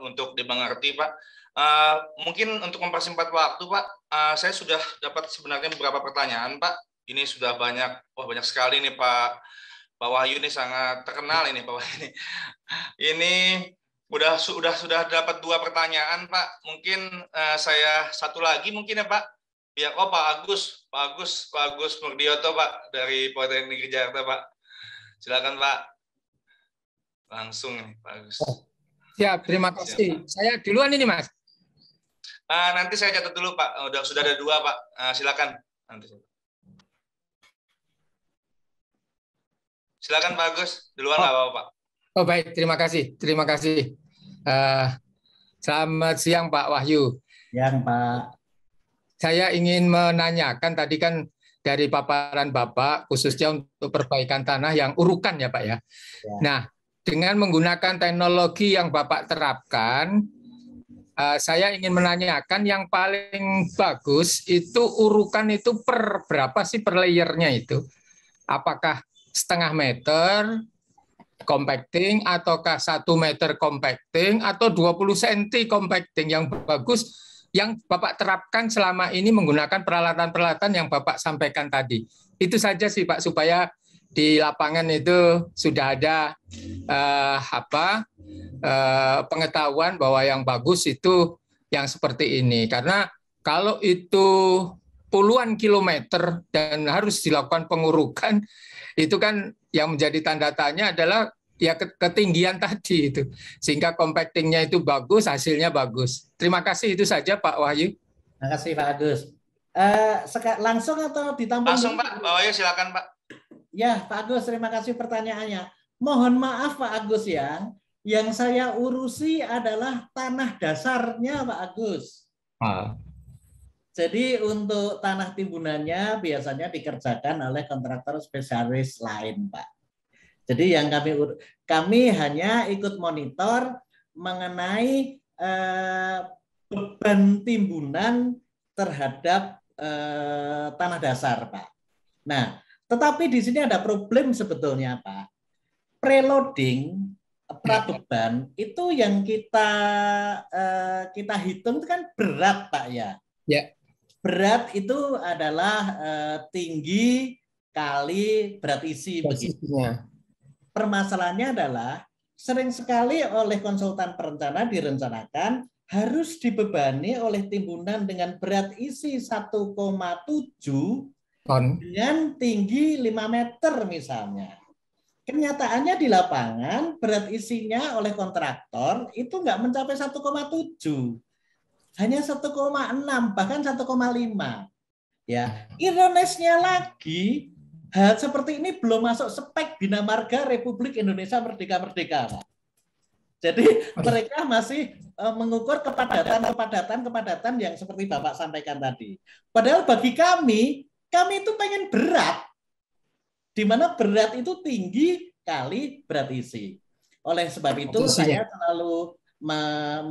untuk dimengerti Pak. Mungkin untuk mempersingkat waktu Pak, saya sudah dapat sebenarnya beberapa pertanyaan Pak. Ini sudah banyak sekali nih Pak Wahyu, ini sangat terkenal ini Pak Wahyu. Ini sudah dapat 2 pertanyaan Pak. Mungkin saya satu lagi mungkin ya Pak. Ya, Pak Agus Murdioto Pak dari Politeknik Jakarta Pak. Silakan Pak. Langsung nih Pak Agus. Siap, terima kasih. Siap, saya duluan ini Mas. Nanti saya catat dulu Pak. Sudah ada 2 Pak. Silakan. Silakan Pak Agus. Duluan nggak apa-apa Pak. Oh baik, terima kasih. Terima kasih. Selamat siang Pak Wahyu. Siang Pak. Saya ingin menanyakan tadi kan dari paparan Bapak khususnya untuk perbaikan tanah yang urukan ya Pak ya. Nah, dengan menggunakan teknologi yang Bapak terapkan, saya ingin menanyakan yang paling bagus itu urukan itu per berapa sih per layernya itu? Apakah setengah meter compacting ataukah 1 meter compacting atau 20 cm compacting yang bagus yang Bapak terapkan selama ini menggunakan peralatan-peralatan yang Bapak sampaikan tadi. Itu saja sih Pak, supaya di lapangan itu sudah ada pengetahuan bahwa yang bagus itu yang seperti ini. Karena kalau itu puluhan kilometer dan harus dilakukan pengurukan, itu kan yang menjadi tanda tanya adalah ya ketinggian tadi itu, sehingga compactingnya itu bagus, hasilnya bagus. Terima kasih, itu saja Pak Wahyu. Terima kasih Pak Agus. Langsung atau ditampung? Langsung Pak Wahyu, silakan Pak. Ya Pak Agus, terima kasih pertanyaannya. Mohon maaf Pak Agus ya, yang saya urusi adalah tanah dasarnya Pak Agus. Jadi untuk tanah timbunannya biasanya dikerjakan oleh kontraktor spesialis lain Pak. Jadi yang kami hanya ikut monitor mengenai beban timbunan terhadap tanah dasar, Pak. Nah, tetapi di sini ada problem sebetulnya, Pak. Preloading prabeban itu yang kita hitung itu kan berat, Pak ya. Ya. Berat itu adalah tinggi kali berat isi begitu. Permasalahannya adalah sering sekali oleh konsultan perencana direncanakan harus dibebani oleh timbunan dengan berat isi 1,7 ton dengan tinggi 5 meter misalnya. Kenyataannya di lapangan berat isinya oleh kontraktor itu nggak mencapai 1,7. Hanya 1,6 bahkan 1,5. Ya, ironisnya lagi hal seperti ini belum masuk spek Bina Marga Republik Indonesia Merdeka. Jadi mereka masih mengukur kepadatan yang seperti Bapak sampaikan tadi. Padahal bagi kami itu pengen berat, di mana berat itu tinggi kali berat isi. Oleh sebab itu saya selalu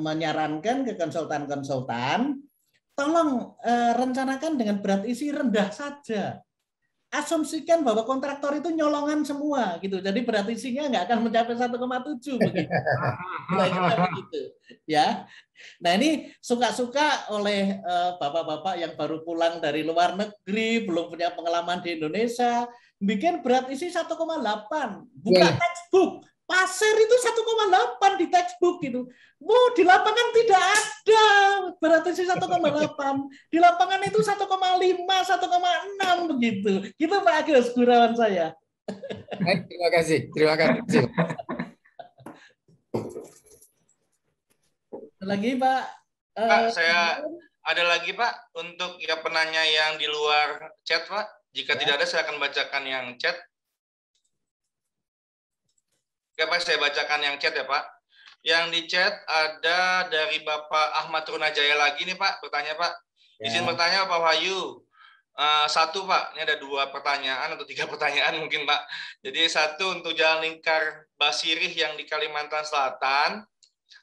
menyarankan ke konsultan-konsultan, tolong rencanakan dengan berat isi rendah saja. Asumsikan bahwa kontraktor itu nyolongan semua gitu. Jadi berat isinya nggak akan mencapai 1,7 begitu. Begitu. Ya. Nah, ini suka-suka oleh bapak-bapak yang baru pulang dari luar negeri, belum punya pengalaman di Indonesia. bikin berat isi 1,8. Buka textbook, pasir itu 1,8 di textbook gitu. Di lapangan tidak ada berat isi 1,8. Di lapangan itu 1,5, 1,6 begitu. Gitu Pak Agus, gurauan saya. Terima kasih. Terima kasih. Lagi Pak. Pak, saya ada lagi Pak untuk ya penanya yang di luar chat Pak. Jika tidak ada, saya akan bacakan yang chat. Oke Pak, saya bacakan yang chat ya Pak. Yang di chat ada dari Bapak Ahmad Runajaya lagi nih Pak, bertanya Pak. Izin bertanya Pak Wahyu. Satu Pak, ini ada 2 pertanyaan atau 3 pertanyaan mungkin Pak. Jadi satu untuk Jalan Lingkar Basirih yang di Kalimantan Selatan.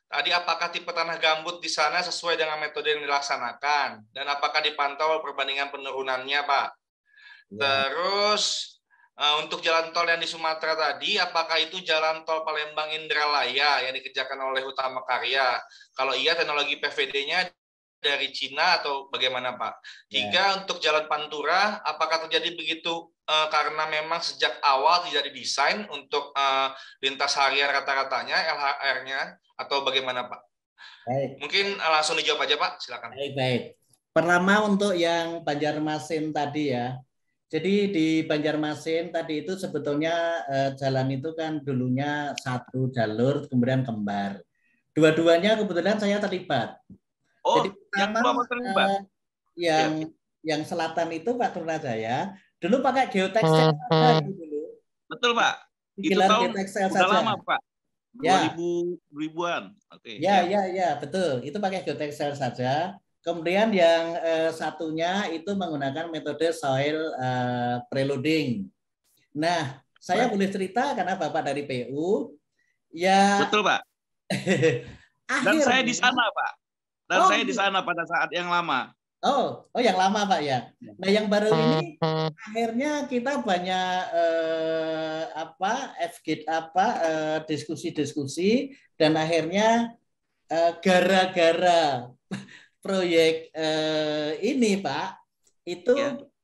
Tadi apakah tipe tanah gambut di sana sesuai dengan metode yang dilaksanakan? Dan apakah dipantau perbandingan penurunannya Pak? Terus untuk jalan tol yang di Sumatera tadi, apakah itu jalan tol Palembang Indralaya yang dikerjakan oleh Utama Karya? Kalau iya, teknologi PVD-nya dari Cina atau bagaimana Pak? 3, untuk jalan Pantura, apakah terjadi begitu karena memang sejak awal tidak didesain untuk lintas harian rata-ratanya, LHR-nya, atau bagaimana Pak? Baik. Mungkin langsung dijawab aja Pak, silakan. Baik. Pertama untuk yang Banjarmasin tadi ya. Jadi di Banjarmasin tadi itu sebetulnya jalan itu kan dulunya 1 jalur, kemudian kembar. Dua-duanya kebetulan saya terlibat. Jadi pertama yang selatan itu Pak Trunajaya dulu pakai geotextile saja dulu. Betul Pak. Itu tahun udah lama Pak. 2000-an. Oke. Ya, betul. Itu pakai geotextile saja. Kemudian yang satunya itu menggunakan metode soil preloading. Nah, saya boleh cerita karena Bapak dari PU. Ya. Betul Pak. Dan saya di sana Pak. Dan saya di sana pada saat yang lama. Oh, yang lama Pak ya. Nah, yang baru ini akhirnya kita banyak diskusi-diskusi dan akhirnya gara-gara proyek ini Pak, itu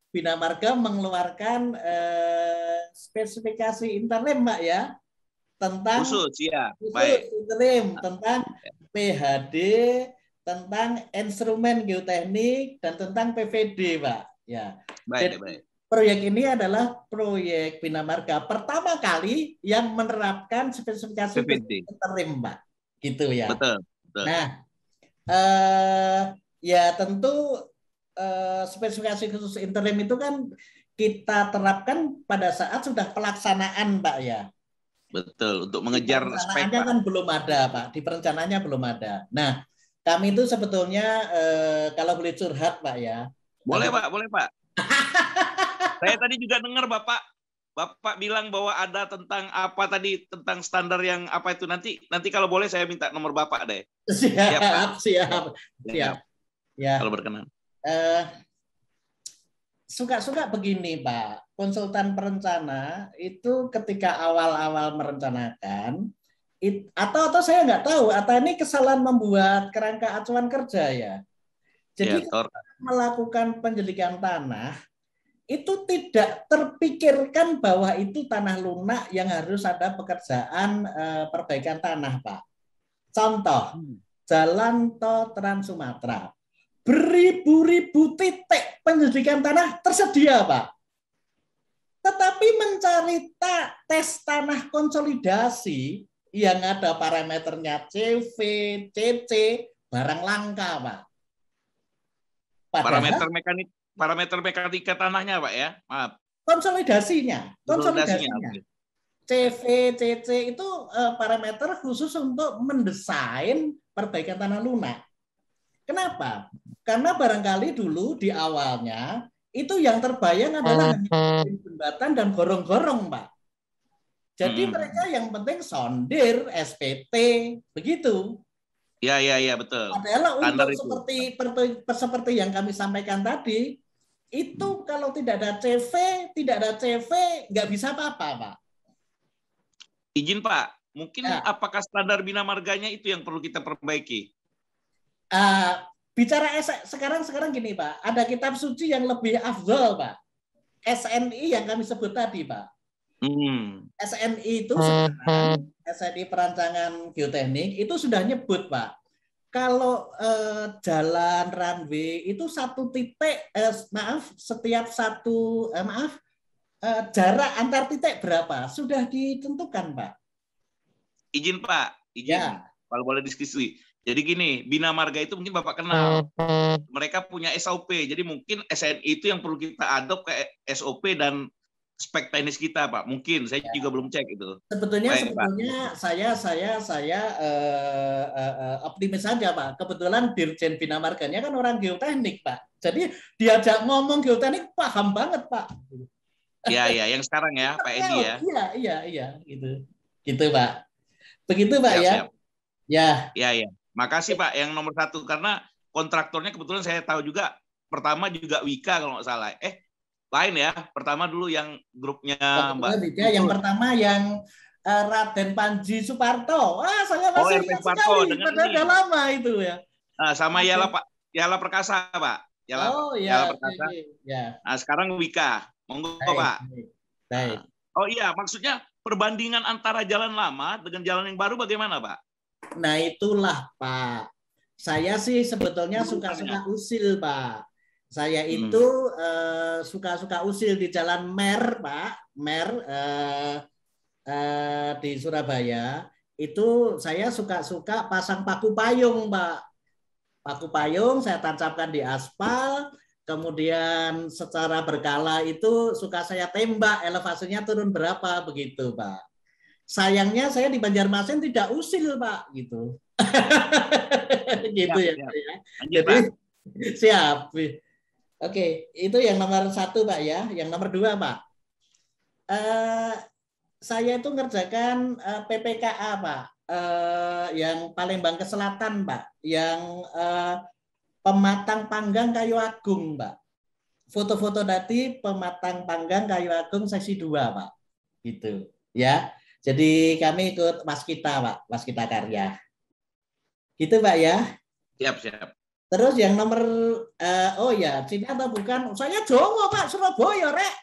Bina Marga mengeluarkan spesifikasi interlim Pak ya, tentang khusus baik. Interlim tentang PHD, tentang instrumen geoteknik dan tentang PVD Pak ya. Baik. Proyek ini adalah proyek Bina Marga pertama kali yang menerapkan spesifikasi interlim Pak, gitu ya. Betul. Nah, ya tentu spesifikasi khusus interlim itu kan kita terapkan pada saat sudah pelaksanaan Pak ya. Betul, untuk mengejar spek kan belum ada Pak, di perencanaannya belum ada. Nah, kami itu sebetulnya kalau boleh curhat Pak ya. Boleh Pak. Saya tadi juga dengar Bapak bilang bahwa ada tentang apa tadi, tentang standar yang apa itu, nanti kalau boleh saya minta nomor Bapak deh. Siap. Ya. Kalau berkenan. Suka-suka begini Pak, konsultan perencana itu ketika awal-awal merencanakan, atau saya nggak tahu, atau ini kesalahan membuat kerangka acuan kerja ya. Jadi melakukan penyelidikan tanah, itu tidak terpikirkan bahwa itu tanah lunak yang harus ada pekerjaan perbaikan tanah Pak. Contoh, Jalan Tol Trans Sumatera. Beribu-ribu titik penyelidikan tanah tersedia Pak. Tetapi mencari tes tanah konsolidasi yang ada parameternya CV, CC, barang langka Pak. Padahal, parameter mekanika tanahnya Pak ya, maaf. Konsolidasinya. CV, CC itu parameter khusus untuk mendesain perbaikan tanah lunak. Kenapa? Karena barangkali dulu di awalnya itu yang terbayang adalah jembatan dan gorong-gorong, Pak. Jadi mereka yang penting sondir, SPT, begitu. Iya betul. Padahal untuk seperti yang kami sampaikan tadi, itu kalau tidak ada CV, nggak bisa apa-apa, Pak. Izin Pak, mungkin apakah standar Bina Marganya itu yang perlu kita perbaiki? Bicara sekarang gini Pak, ada kitab suci yang lebih afdol Pak. SNI yang kami sebut tadi, Pak. SNI itu sekarang, SNI Perancangan Geoteknik itu sudah nyebut, Pak. Kalau jalan runway itu satu titik, setiap satu, jarak antar titik berapa? Sudah ditentukan, Pak. Izin, Pak. Izin. Ya. Kalau boleh diskusi. Jadi gini, Bina Marga itu mungkin Bapak kenal. Mereka punya SOP. Jadi mungkin SNI itu yang perlu kita adopt ke SOP dan spek teknis kita, Pak. Mungkin saya juga belum cek itu. Sebetulnya saya optimis saja, Pak. Kebetulan Dirjen Bina Marganya kan orang geoteknik, Pak. Jadi diajak ngomong geoteknik paham banget, Pak. Iya, yang sekarang ya, Pak Edi ya. Iya, gitu. Gitu, Pak. Begitu, Pak, siap. Ya. Ya. Makasih, Pak, yang nomor 1 karena kontraktornya kebetulan saya tahu juga. Pertama juga Wika kalau nggak salah. Lain ya. Pertama dulu yang grupnya Mbak. Yang pertama yang Raden Panji Suparto. Saya masih ingat sekali. Padahal udah lama itu ya. Sama Yala Perkasa, Pak. Yala Perkasa. Ya. Nah, sekarang Wika. Monggo, Pak. Baik. Oh iya, maksudnya perbandingan antara jalan lama dengan jalan yang baru bagaimana, Pak? Nah, itulah, Pak. Saya sih sebetulnya suka-suka usil, Pak. Saya itu suka-suka usil di Jalan Mer, Pak. Di Surabaya. Itu saya suka-suka pasang paku payung, Pak. Paku payung saya tancapkan di aspal. Kemudian secara berkala itu suka saya tembak, elevasinya turun berapa, begitu, Pak. Sayangnya saya di Banjarmasin tidak usil, Pak, gitu. Gitu ya. Jadi siap. Oke, itu yang nomor 1, Pak ya. Yang nomor 2, Pak. Saya itu ngerjakan PPKA, Pak. Yang Palembang ke Selatan, Pak. Yang pematang panggang Kayu Agung, Pak. Foto-foto tadi pematang panggang Kayu Agung seksi 2, Pak. Gitu, ya. Jadi kami ikut Waskita, Pak, Waskita Karya. Gitu, Pak ya. Siap. Terus yang nomor Cina atau bukan? Saya Jawa, Pak, Surabaya, Rek.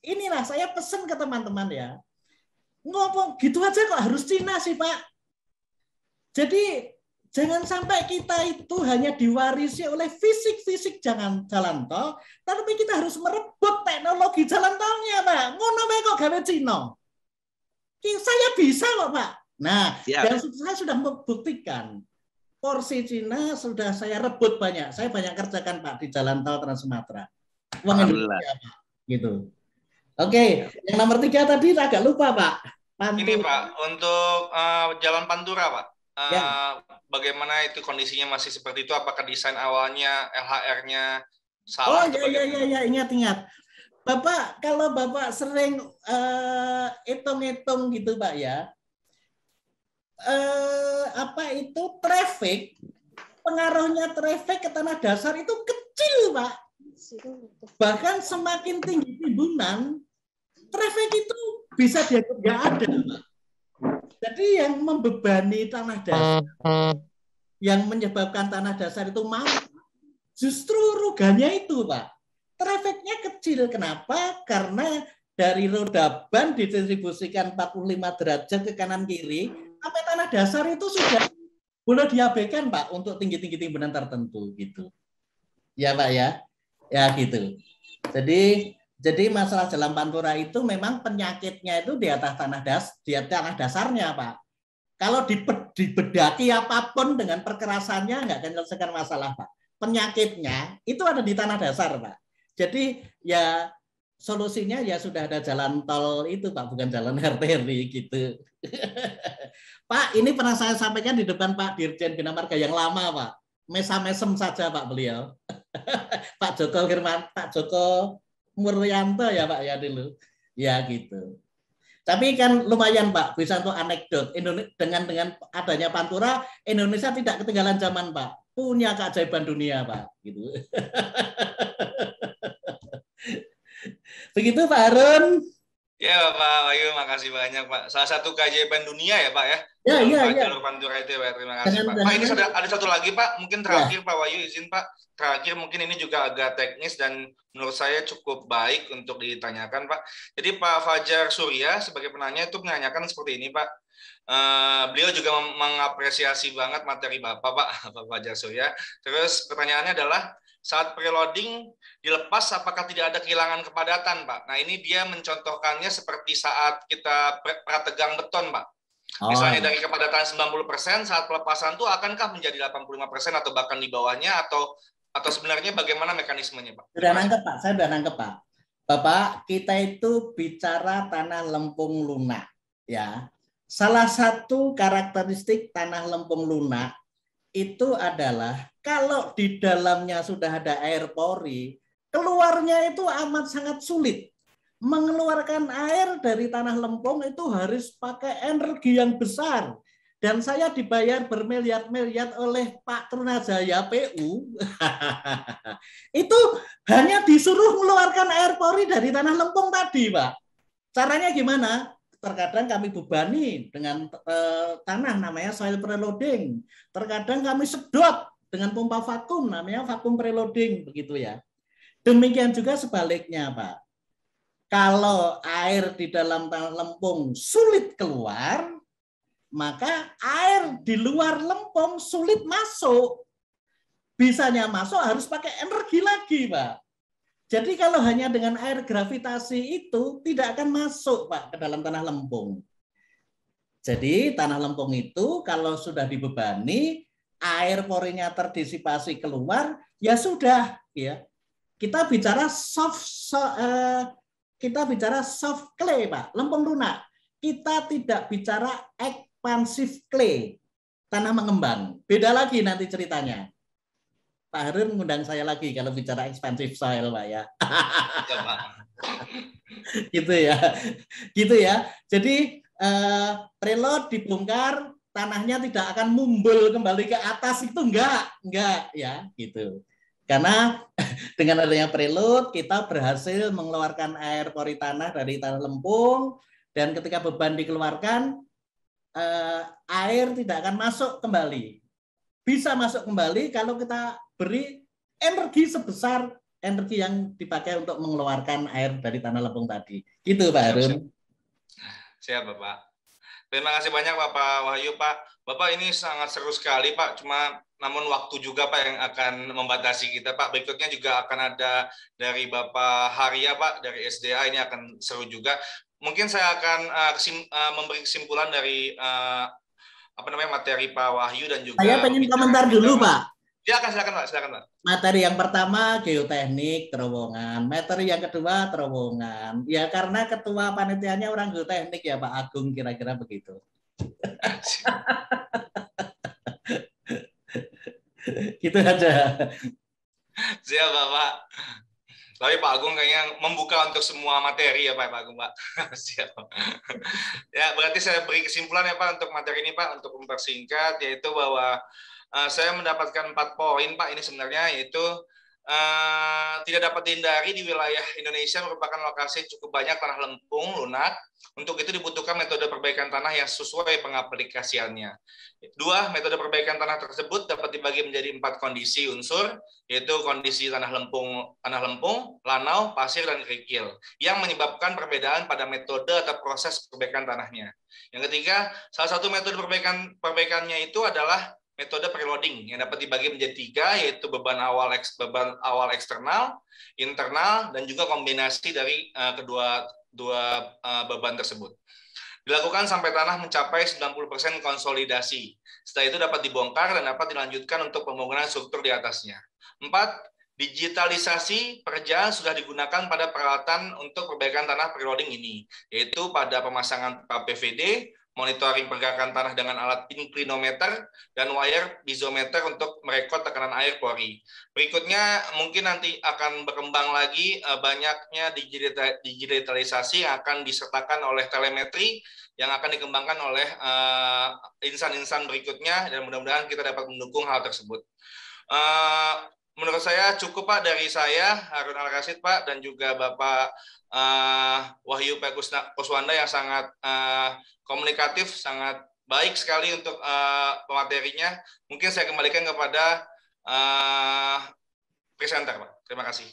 Inilah saya pesan ke teman-teman ya. Ngomong gitu aja kok harus Cina sih, Pak. Jadi jangan sampai kita itu hanya diwarisi oleh fisik jalan tol, tapi kita harus merebut teknologi jalan tolnya, Pak. Ngono wae kok gawe Cina. Saya bisa kok, Pak. Nah, dan saya sudah membuktikan porsi Cina sudah saya rebut banyak. Saya banyak kerjakan, Pak, di jalan tol Trans Sumatera. Uang Indonesia, Pak. Gitu. Oke, yang nomor 3 tadi agak lupa, Pak. Ini, Pak, untuk Jalan Pantura, Pak. Bagaimana itu kondisinya masih seperti itu? Apakah desain awalnya LHR-nya salah? Ya, ingat. Bapak, kalau Bapak sering hitung-hitung gitu, Pak ya, traffic, pengaruhnya traffic ke tanah dasar itu kecil, Pak. Bahkan semakin tinggi timbunan, traffic itu bisa dianggap nggak ada, Pak. Jadi yang membebani tanah dasar, yang menyebabkan tanah dasar itu mampu, justru ruganya itu, Pak. Trafficnya kecil. Kenapa? Karena dari roda ban didistribusikan 45 derajat ke kanan kiri, sampai tanah dasar itu sudah boleh diabaikan, Pak, untuk tinggi-tinggi timbunan tertentu, gitu. Ya, Pak ya. Ya, gitu. Jadi masalah Jalan Pantura itu memang penyakitnya itu di atas tanah dasarnya, Pak. Kalau dibedaki apapun dengan perkerasannya nggak akan menyelesaikan masalah, Pak. Penyakitnya itu ada di tanah dasar, Pak. Jadi ya solusinya ya sudah ada jalan tol itu, Pak, bukan jalan arteri gitu. Pak, ini pernah saya sampaikan di depan Pak Dirjen Bina Marga yang lama, Pak. Mesem saja, Pak, beliau. Pak Joko Muryanto ya, Pak ya dulu. Ya gitu. Tapi kan lumayan, Pak, bisa untuk anekdot. Dengan adanya Pantura, Indonesia tidak ketinggalan zaman, Pak. Punya keajaiban dunia, Pak, gitu. Begitu, Pak Harun. Ya, Pak Wahyu, makasih banyak, Pak. Salah satu keajaiban dunia ya, Pak ya. Ya, iya, Pak iya. jalur Pantura itu ya, Pak. Terima kasih Pak. Pak, ini ada satu lagi Pak, mungkin terakhir Pak Wahyu, izin Pak. Terakhir mungkin ini juga agak teknis dan menurut saya cukup baik untuk ditanyakan Pak. Jadi Pak Fajar Surya sebagai penanya itu menanyakan seperti ini Pak. Beliau juga mengapresiasi banget materi Bapak Pak, Pak Fajar Surya. Terus pertanyaannya adalah saat preloading dilepas apakah tidak ada kehilangan kepadatan Pak? Nah ini dia mencontohkannya seperti saat kita prategang beton Pak. Misalnya dari kepadatan 90% saat pelepasan itu akankah menjadi 85% atau bahkan di bawahnya atau sebenarnya bagaimana mekanismenya Pak? Sudah nangkep Pak, saya sudah nangkep Pak. Bapak, kita itu bicara tanah lempung lunak ya. Salah satu karakteristik tanah lempung lunak itu adalah kalau di dalamnya sudah ada air pori, keluarnya itu amat sangat sulit. Mengeluarkan air dari tanah lempung itu harus pakai energi yang besar. Dan saya dibayar bermiliar-miliar oleh Pak Trunajaya PU. Itu hanya disuruh mengeluarkan air pori dari tanah lempung tadi, Pak. Caranya gimana? Terkadang kami bebani dengan tanah namanya soil preloading. Terkadang kami sedot dengan pompa vakum namanya vakum preloading, begitu ya. Demikian juga sebaliknya, Pak. Kalau air di dalam tanah lempung sulit keluar, maka air di luar lempung sulit masuk. Bisanya masuk harus pakai energi lagi, Pak. Jadi kalau hanya dengan air gravitasi itu tidak akan masuk, Pak, ke dalam tanah lempung. Jadi tanah lempung itu kalau sudah dibebani, air porinya terdisipasi keluar, ya sudah, ya. Kita bicara soft clay, Pak, lempung lunak. Kita tidak bicara expansive clay, tanah mengembang. Beda lagi nanti ceritanya. Pak Harun mengundang saya lagi kalau bicara expansive soil, Pak ya. Gitu ya. Gitu ya. Jadi preload dibongkar, tanahnya tidak akan mumbul kembali ke atas itu enggak ya, gitu. Karena dengan adanya preload kita berhasil mengeluarkan air pori tanah dari tanah lempung, dan ketika beban dikeluarkan air tidak akan masuk kembali. Bisa masuk kembali kalau kita beri energi sebesar energi yang dipakai untuk mengeluarkan air dari tanah lempung tadi. Gitu Pak Harun. Siap Bapak. Terima kasih banyak Bapak Wahyu Pak. Bapak ini sangat seru sekali Pak. Namun waktu juga Pak yang akan membatasi kita Pak. Berikutnya juga akan ada dari Bapak Haria Pak dari SDA, ini akan seru juga. Mungkin saya akan memberi kesimpulan dari materi Pak Wahyu dan juga. Saya pengen komentar dulu Pak. Silakan Pak. Materi yang pertama geoteknik terowongan, materi yang kedua terowongan. Ya karena ketua panitianya orang geoteknik ya Pak Agung, kira-kira begitu. Gitu aja. Siap Bapak. Tapi Pak Agung kayaknya membuka untuk semua materi ya Pak Agung Pak. Siap. Ya berarti saya beri kesimpulan ya Pak untuk materi ini Pak, untuk mempersingkat, yaitu bahwa saya mendapatkan 4 poin Pak ini sebenarnya, yaitu tidak dapat dihindari di wilayah Indonesia merupakan lokasi yang cukup banyak tanah lempung lunak. Untuk itu dibutuhkan metode perbaikan tanah yang sesuai pengaplikasiannya. 2, metode perbaikan tanah tersebut dapat dibagi menjadi 4 kondisi unsur, yaitu kondisi tanah lempung, lanau, pasir, dan kerikil, yang menyebabkan perbedaan pada metode atau proses perbaikan tanahnya. Yang ketiga, salah satu metode perbaikannya itu adalah metode preloading yang dapat dibagi menjadi 3, yaitu beban awal eksternal, internal, dan juga kombinasi dari kedua beban tersebut. Dilakukan sampai tanah mencapai 90% konsolidasi. Setelah itu dapat dibongkar dan dapat dilanjutkan untuk pembangunan struktur di atasnya. 4, digitalisasi pekerjaan sudah digunakan pada peralatan untuk perbaikan tanah preloading ini, yaitu pada pemasangan PVD, monitoring pergerakan tanah dengan alat inclinometer, dan wire bizometer untuk merekod tekanan air pori. Berikutnya mungkin nanti akan berkembang lagi banyaknya digitalisasi yang akan disertakan oleh telemetri yang akan dikembangkan oleh insan-insan berikutnya, dan mudah-mudahan kita dapat mendukung hal tersebut. Menurut saya cukup Pak dari saya, Harun Al-Rasyid Pak, dan juga Bapak Wahyu P. Kuswanda yang sangat komunikatif, sangat baik sekali untuk pematerinya. Mungkin saya kembalikan kepada presenter, Pak. Terima kasih.